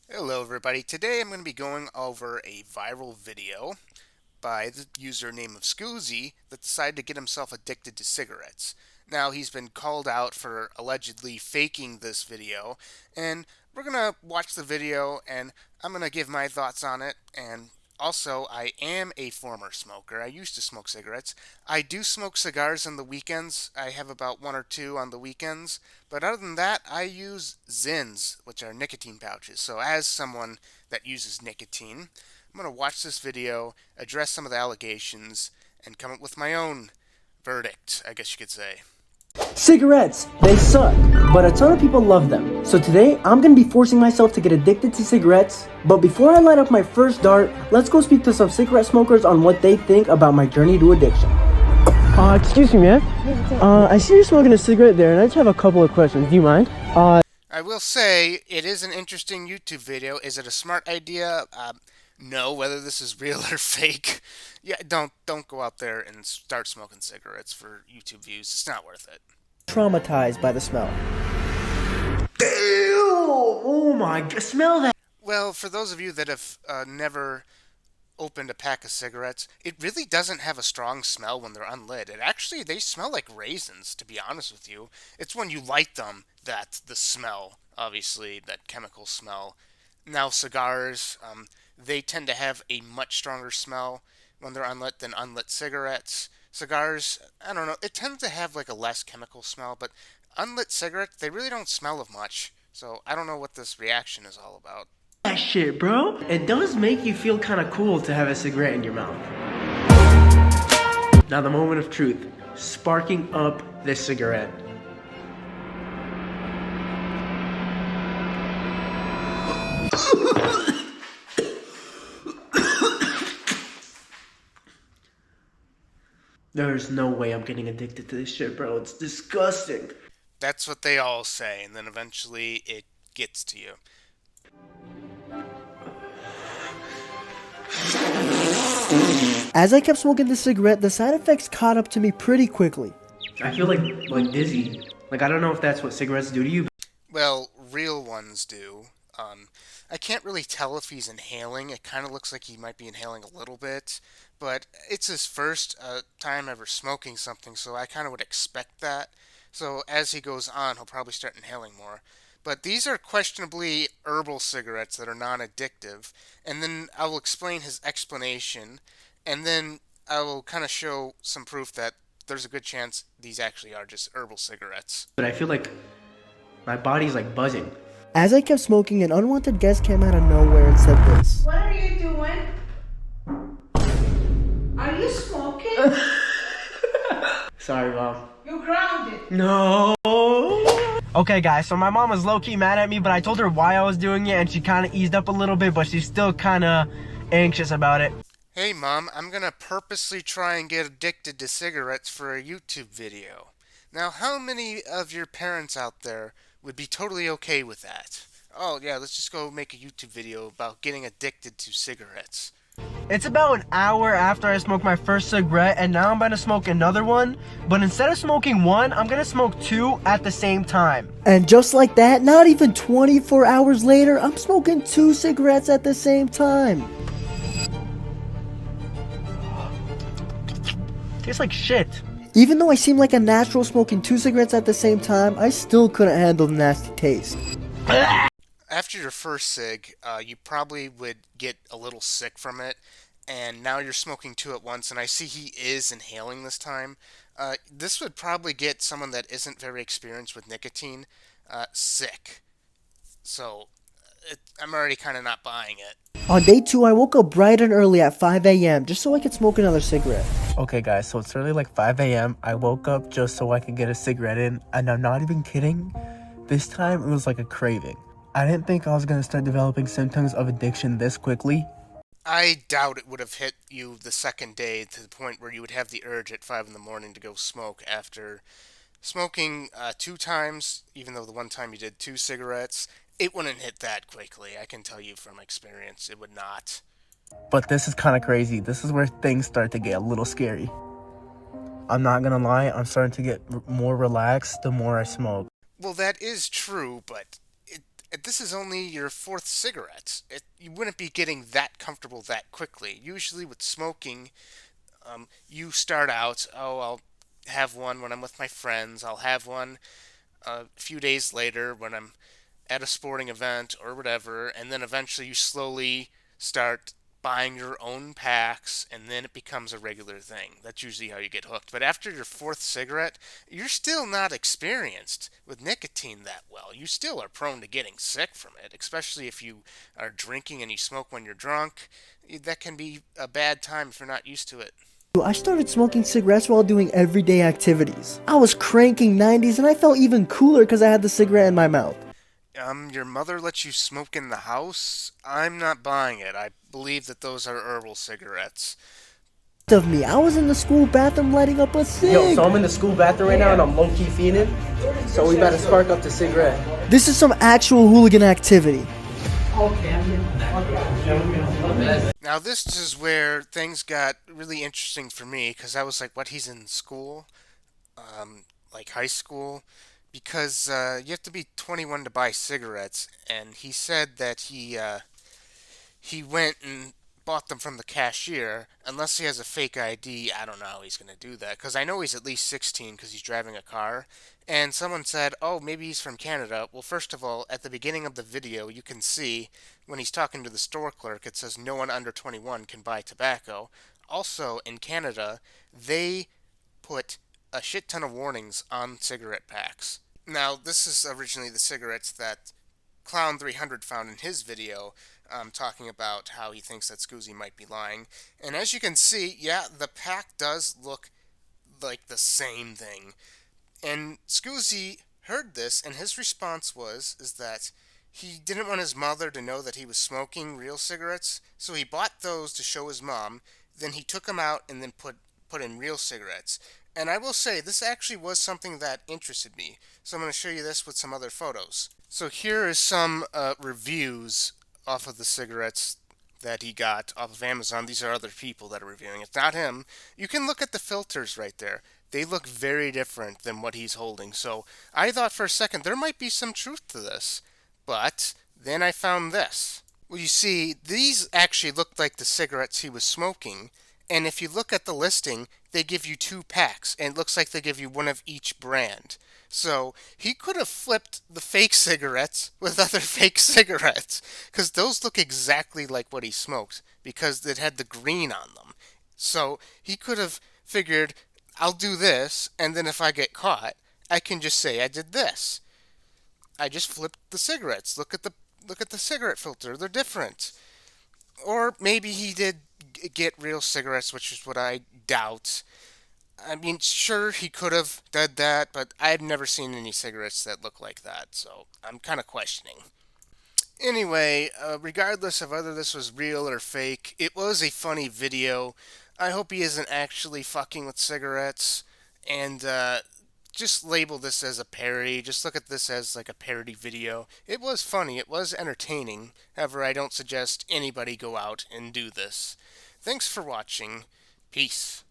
Hello everybody, today I'm going to be going over a viral video by the username of Scoozy that decided to get himself addicted to cigarettes. Now he's been called out for allegedly faking this video, and we're going to watch the video and I'm going to give my thoughts on it. And also, I am a former smoker. I used to smoke cigarettes. I do smoke cigars on the weekends. I have about one or two on the weekends. But other than that, I use Zins, which are nicotine pouches. So, as someone that uses nicotine, I'm going to watch this video, address some of the allegations, and come up with my own verdict, I guess you could say. Cigarettes, they suck, but a ton of people love them. So today, I'm gonna be forcing myself to get addicted to cigarettes. But before I light up my first dart, let's go speak to some cigarette smokers on what they think about my journey to addiction. Excuse me, man. I see you're smoking a cigarette there, and I just have a couple of questions. Do you mind? I will say it is an interesting YouTube video. Is it a smart idea? No. Whether this is real or fake, yeah, don't go out there and start smoking cigarettes for YouTube views. It's not worth it. Traumatized by the smell. Damn! Oh my god, smell that! Well, for those of you that have never opened a pack of cigarettes, it really doesn't have a strong smell when they're unlit. They smell like raisins, to be honest with you. It's when you light them that the smell, obviously, that chemical smell. Now, cigars, they tend to have a much stronger smell when they're unlit than unlit cigarettes. Cigars, I don't know, it tends to have like a less chemical smell, but unlit cigarettes, they really don't smell of much. So I don't know what this reaction is all about. That shit, bro. It does make you feel kind of cool to have a cigarette in your mouth. Now the moment of truth. Sparking up this cigarette. There's no way I'm getting addicted to this shit, bro. It's disgusting. That's what they all say, and then eventually it gets to you. As I kept smoking the cigarette, the side effects caught up to me pretty quickly. I feel like dizzy. Like, I don't know if that's what cigarettes do to you. Well, real ones do. I can't really tell if he's inhaling. It kind of looks like he might be inhaling a little bit, but it's his first time ever smoking something, so I kind of would expect that. So as he goes on, he'll probably start inhaling more. But these are questionably herbal cigarettes that are non-addictive, and then I will explain his explanation, and then I will kind of show some proof that there's a good chance these actually are just herbal cigarettes. But I feel like my body's like buzzing. As I kept smoking, an unwanted guest came out of nowhere and said this. What are you doing? Are you smoking? Sorry, Mom. You're grounded. No. Okay, guys, so my mom was low-key mad at me, but I told her why I was doing it, and she kind of eased up a little bit, but she's still kind of anxious about it. Hey Mom, I'm gonna purposely try and get addicted to cigarettes for a YouTube video. Now, how many of your parents out there would be totally okay with that? Oh yeah, let's just go make a YouTube video about getting addicted to cigarettes. It's about an hour after I smoked my first cigarette, and now I'm about to smoke another one. But instead of smoking one, I'm gonna smoke two at the same time. And just like that, not even 24 hours later, I'm smoking 2 cigarettes at the same time. Tastes like shit. Even though I seem like a natural smoking 2 cigarettes at the same time, I still couldn't handle the nasty taste. After your first cig, you probably would get a little sick from it, and now you're smoking two at once, and I see he is inhaling this time. This would probably get someone that isn't very experienced with nicotine sick. So I'm already kind of not buying it. On day 2, I woke up bright and early at 5 a.m. just so I could smoke another cigarette. Okay, guys, so it's early like 5 a.m. I woke up just so I could get a cigarette in, and I'm not even kidding. This time, it was like a craving. I didn't think I was going to start developing symptoms of addiction this quickly. I doubt it would have hit you the second day to the point where you would have the urge at 5 in the morning to go smoke after smoking 2 times, even though the one time you did 2 cigarettes. It wouldn't hit that quickly. I can tell you from experience, it would not. But this is kind of crazy. This is where things start to get a little scary. I'm not going to lie, I'm starting to get more relaxed the more I smoke. Well, that is true, but This is only your fourth cigarette. You wouldn't be getting that comfortable that quickly. Usually with smoking, you start out, oh, I'll have one when I'm with my friends. I'll have one a few days later when I'm at a sporting event or whatever, and then eventually you slowly start buying your own packs, and then it becomes a regular thing. That's usually how you get hooked. But after your fourth cigarette, you're still not experienced with nicotine that well. You still are prone to getting sick from it, especially if you are drinking and you smoke when you're drunk. That can be a bad time if you're not used to it. I started smoking cigarettes while doing everyday activities. I was cranking 90s and I felt even cooler because I had the cigarette in my mouth. Your mother lets you smoke in the house? I'm not buying it. I believe that those are herbal cigarettes. Of me, I was in the school bathroom lighting up a cig. Yo, so I'm in the school bathroom right now and I'm low-key fiending. So we better spark up the cigarette. This is some actual hooligan activity. Now, this is where things got really interesting for me because I was like, what, he's in school? Like high school? Because you have to be 21 to buy cigarettes, and he said that he went and bought them from the cashier. Unless he has a fake ID, I don't know how he's going to do that. Because I know he's at least 16 because he's driving a car. And someone said, oh, maybe he's from Canada. Well, first of all, at the beginning of the video, you can see when he's talking to the store clerk, it says no one under 21 can buy tobacco. Also, in Canada, they put a shit ton of warnings on cigarette packs. Now, this is originally the cigarettes that Clown 300 found in his video, talking about how he thinks that Scoozy might be lying. And as you can see, yeah, the pack does look like the same thing. And Scoozy heard this, and his response is that he didn't want his mother to know that he was smoking real cigarettes, so he bought those to show his mom. Then he took them out and then put in real cigarettes. And I will say, this actually was something that interested me. So I'm going to show you this with some other photos. So here is some reviews off of the cigarettes that he got off of Amazon. These are other people that are reviewing it, not him. You can look at the filters right there. They look very different than what he's holding. So I thought for a second there might be some truth to this. But then I found this. Well, you see, these actually looked like the cigarettes he was smoking. And if you look at the listing, they give you two packs, and it looks like they give you one of each brand. So he could have flipped the fake cigarettes with other fake cigarettes, because those look exactly like what he smoked, because it had the green on them. So he could have figured, I'll do this, and then if I get caught, I can just say I did this. I just flipped the cigarettes. Look at the cigarette filter. They're different. Or maybe he did get real cigarettes, which is what I doubt. I mean, sure, he could have done that, but I've never seen any cigarettes that look like that, so I'm kind of questioning. Anyway, regardless of whether this was real or fake, it was a funny video. I hope he isn't actually fucking with cigarettes, and just label this as a parody. Just look at this as like a parody video. It was funny, it was entertaining. However, I don't suggest anybody go out and do this. Thanks for watching. Peace.